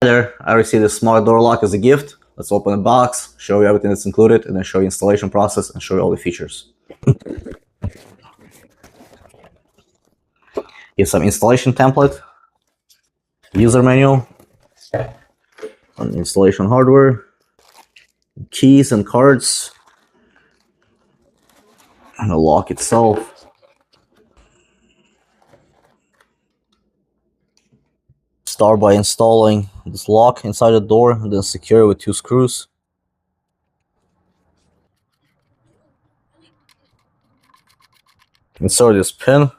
There, I received a smart door lock as a gift. Let's open the box, show you everything that's included, and then show you installation process and show you all the features. Here's some installation template, user manual, some installation hardware, keys and cards, and the lock itself. Start by installing this lock inside the door and then secure it with 2 screws. Insert this pin.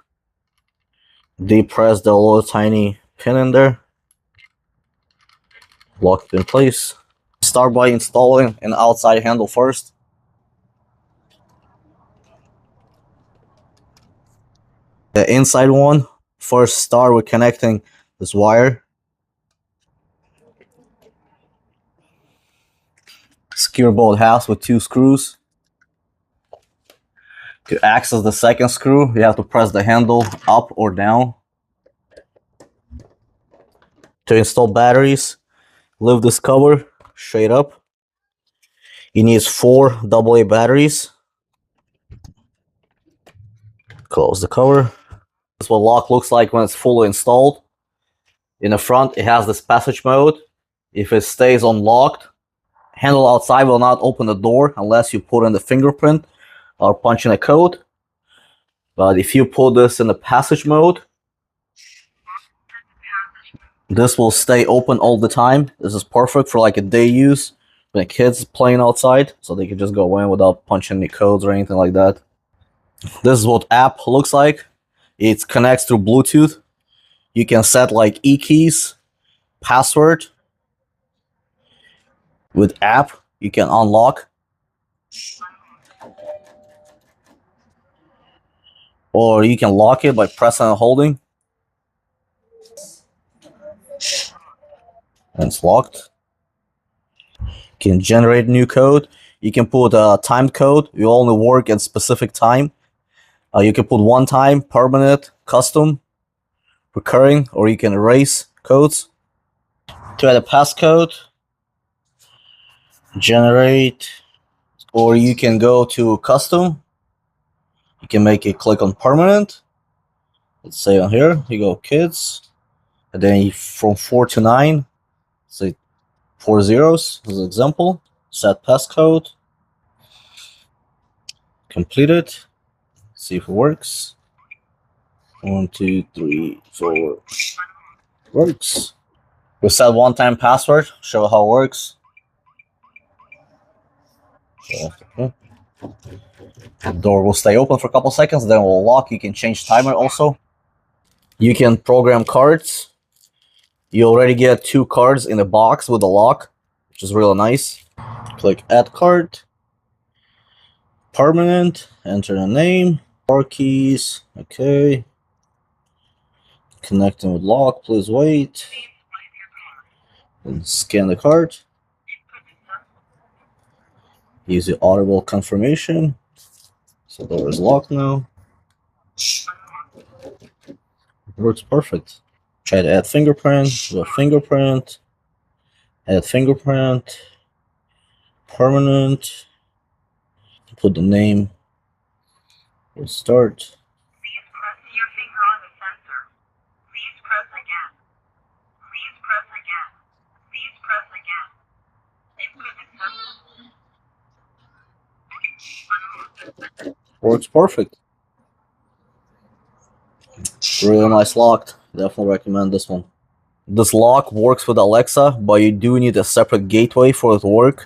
Depress the little tiny pin in there. Lock it in place. Start by installing an outside handle first. The inside one, first start with connecting this wire. Secure both halves with 2 screws. To access the second screw, you have to press the handle up or down. To install batteries, lift this cover straight up. You need 4 AA batteries. Close the cover. This is what lock looks like when it's fully installed. In the front, it has this passage mode. If it stays unlocked, handle outside will not open the door unless you put in the fingerprint or punch in a code. But if you put this in the passage mode, this will stay open all the time. This is perfect for like a day use when a kid's playing outside, so they can just go in without punching any codes or anything like that. This is what app looks like. It connects through Bluetooth. You can set like e-keys, password. With app, you can unlock. Or you can lock it by pressing and holding. And it's locked. You can generate new code. You can put a timed code. You only work at specific time. You can put one time, permanent, custom, recurring, or you can erase codes. To add a passcode, generate, or you can go to custom. You can make it click on permanent. Let's say on here, you go kids, and then from 4 to 9, say 4 zeros as an example. Set passcode. Complete it. See if it works. 1, 2, 3, 4. Works. We set one-time password. Show how it works. The door will stay open for a couple seconds, then we'll lock. You can change timer also. You can program cards. You already get 2 cards in the box with the lock, which is really nice. Click add card. Permanent. Enter the name. 4 keys. Okay. Connecting with lock. Please wait. And scan the card. Use the audible confirmation. So door is locked now. It works perfect. Try to add fingerprint. Do a fingerprint. Add fingerprint. Permanent. Put the name. We'll start. Please press your finger on the sensor. Please press again. Please press again. Please press again. Input accepted. Works perfect. Really nice lock. Definitely recommend this one. This lock works with Alexa, but you do need a separate gateway for it to work.